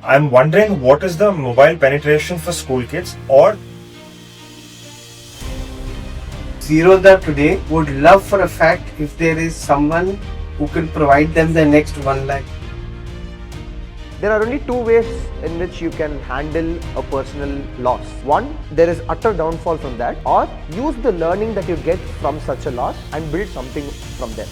I'm wondering what is the mobile penetration for school kids, or Zerodha today would love for a fact if there is someone who can provide them the next 1 lakh. There are only two ways in which you can handle a personal loss. One, there is utter downfall from that, or use the learning that you get from such a loss and build something from there.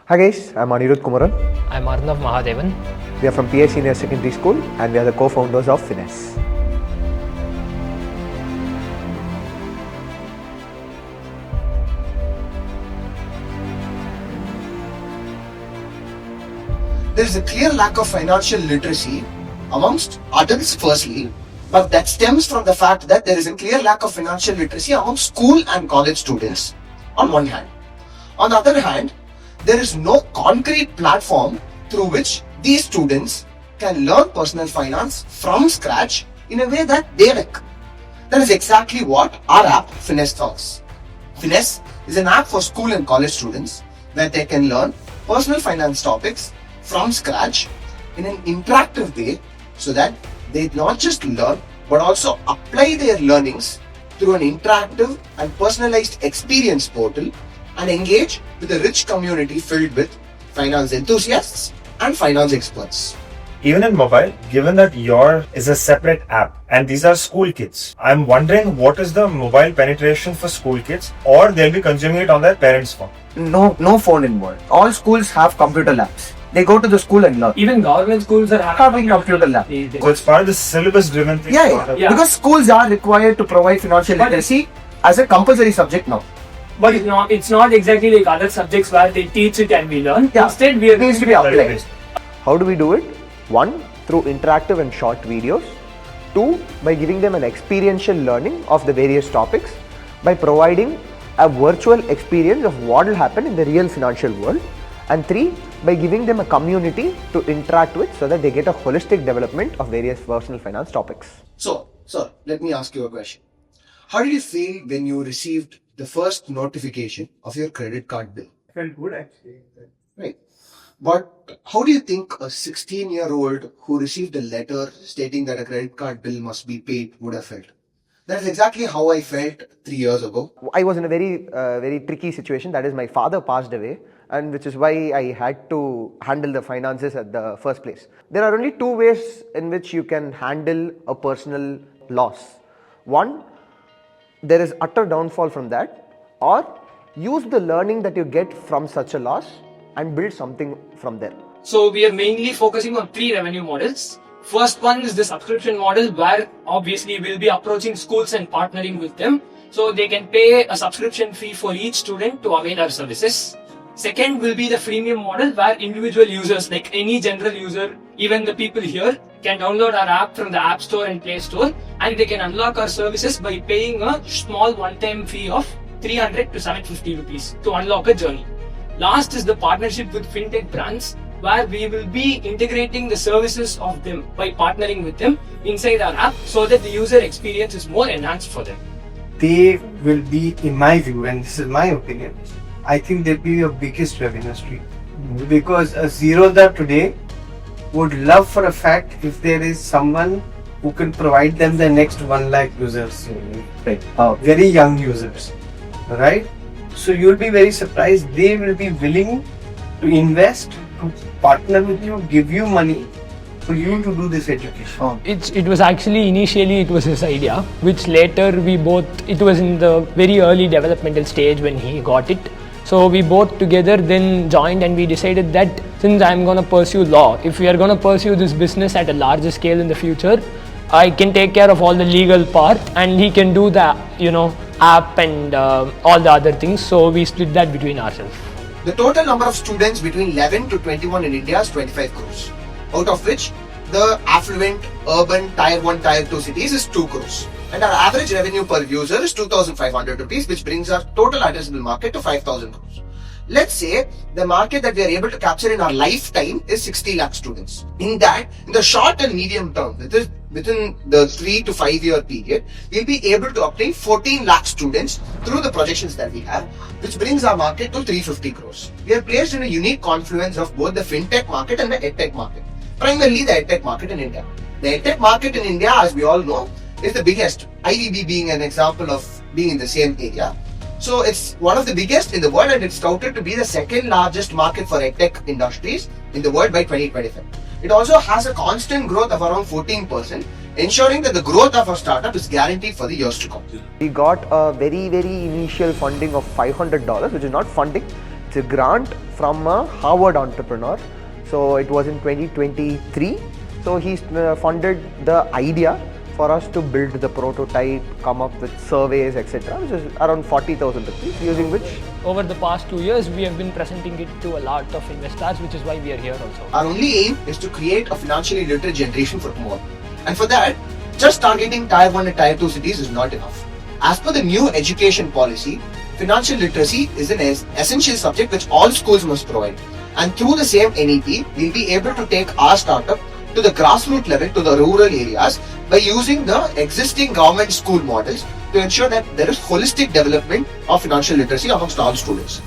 Hi guys, I'm Anirudh Kumaran. I'm Arnaav Mahadevan. We are from PA Senior Secondary School and we are the co-founders of Fin-nesse. There is a clear lack of financial literacy amongst adults firstly, but that stems from the fact that there is a clear lack of financial literacy among school and college students on one hand. On the other hand, there is no concrete platform through which these students can learn personal finance from scratch in a way that they like. That is exactly what our app Fin-nesse does. Fin-nesse is an app for school and college students where they can learn personal finance topics from scratch in an interactive way so that they not just learn but also apply their learnings through an interactive and personalized experience portal and engage with a rich community filled with finance enthusiasts and finance experts. even in mobile, given that your is a separate app and these are school kids, I'm wondering what is the mobile penetration for school kids, or they'll be consuming it on their parents' phone? No phone involved. All schools have computer labs. They go to the school and learn. Even government schools are Having computer lab. So it's part of the syllabus-driven thing. Yeah. Because schools are required to provide financial literacy as a compulsory subject now. But it's not exactly like other subjects where they teach it and we learn. Yeah. Instead, we are It needs to be applied. How do we do it? One, through interactive and short videos. Two, by giving them an experiential learning of the various topics, by providing a virtual experience of what will happen in the real financial world. And three, by giving them a community to interact with so that they get a holistic development of various personal finance topics. So, sir, let me ask you a question. How did you feel when you received the first notification of your credit card bill? Felt good actually. Right. But how do you think a 16-year-old who received a letter stating that a credit card bill must be paid would have felt? That's exactly how I felt 3 years ago. I was in a very tricky situation. That is, my father passed away, and which is why I had to handle the finances at the first place. There are only two ways in which you can handle a personal loss. One, there is utter downfall from that, or use the learning that you get from such a loss and build something from there. So we are mainly focusing on 3 revenue models. First one is the subscription model, where obviously we'll be approaching schools and partnering with them, so they can pay a subscription fee for each student to avail our services. Second will be the freemium model, where individual users, like any general user, even the people here, can download our app from the App Store and Play Store, and they can unlock our services by paying a small one-time fee of 300 to 750 rupees to unlock a journey. Last is the partnership with fintech brands, where we will be integrating the services of them by partnering with them inside our app so that the user experience is more enhanced for them. They will be, in my view, and this is my opinion, I think they'll be your biggest revenue stream. Because a Zerodha today would love for a fact if there is someone who can provide them the next 1 lakh users, right? Very young users, right? So you'll be very surprised. They will be willing to invest, to partner with you, give you money for you to do this education. It was actually initially it was his idea, which later it was in the very early developmental stage when he got it. So we both together then joined and we decided that since I'm going to pursue law, if we are going to pursue this business at a larger scale in the future, I can take care of all the legal part and he can do the app and all the other things. So we split that between ourselves. The total number of students between 11 to 21 in India is 25 crores, out of which the affluent, urban, Tier 1, Tier 2 cities is 2 crores. And our average revenue per user is 2,500 rupees, which brings our total addressable market to 5,000 crores. Let's say the market that we are able to capture in our lifetime is 60 lakh students. In that, in the short and medium term, within the 3 to 5 year period, we'll be able to obtain 14 lakh students through the projections that we have, which brings our market to 350 crores. We are placed in a unique confluence of both the fintech market and the edtech market. Primarily the edtech market in India. The edtech market in India, as we all know, is the biggest. IVB being an example of being in the same area. So it's one of the biggest in the world, and it's touted to be the second largest market for edtech industries in the world by 2025. It also has a constant growth of around 14%, ensuring that the growth of our startup is guaranteed for the years to come. We got a very initial funding of $500, which is not funding, it's a grant from a Harvard entrepreneur. So it was in 2023. So he funded the idea for us to build the prototype, come up with surveys, etc., which is around 40,000 rupees, using which Over the past 2 years, we have been presenting it to a lot of investors, which is why we are here also. Our only aim is to create a financially literate generation for tomorrow. And for that, just targeting Tier 1 and Tier 2 cities is not enough. As per the new education policy, financial literacy is an essential subject which all schools must provide. And through the same NEP, we'll be able to take our startup to the grassroots level, to the rural areas, by using the existing government school models to ensure that there is holistic development of financial literacy amongst all students.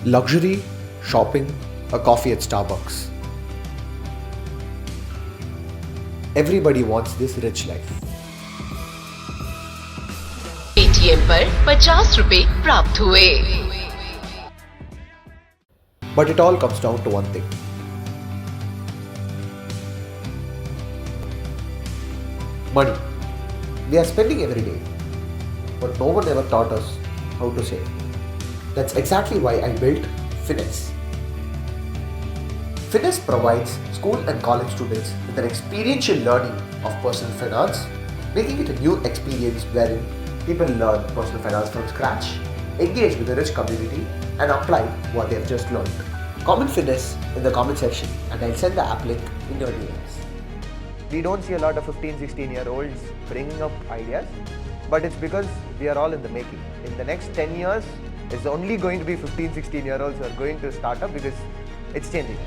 Luxury, shopping, a coffee at Starbucks. Everybody wants this rich life. Paytm पर 50 रुपए प्राप्त हुए। But it all comes down to one thing. Money. We are spending every day, but no one ever taught us how to save. That's exactly why I built Fin-nesse. Fin-nesse provides school and college students with an experiential learning of personal finance, making it a new experience wherein people learn personal finance from scratch, engage with a rich community, and apply what they have just learned. Comment Fin-nesse in the comment section and I'll send the app link in your DMs. we don't see a lot of 15-16-year-olds bringing up ideas, but it's because we are all in the making. In the next 10 years, it's only going to be 15-16-year-olds who are going to start up because it's changing.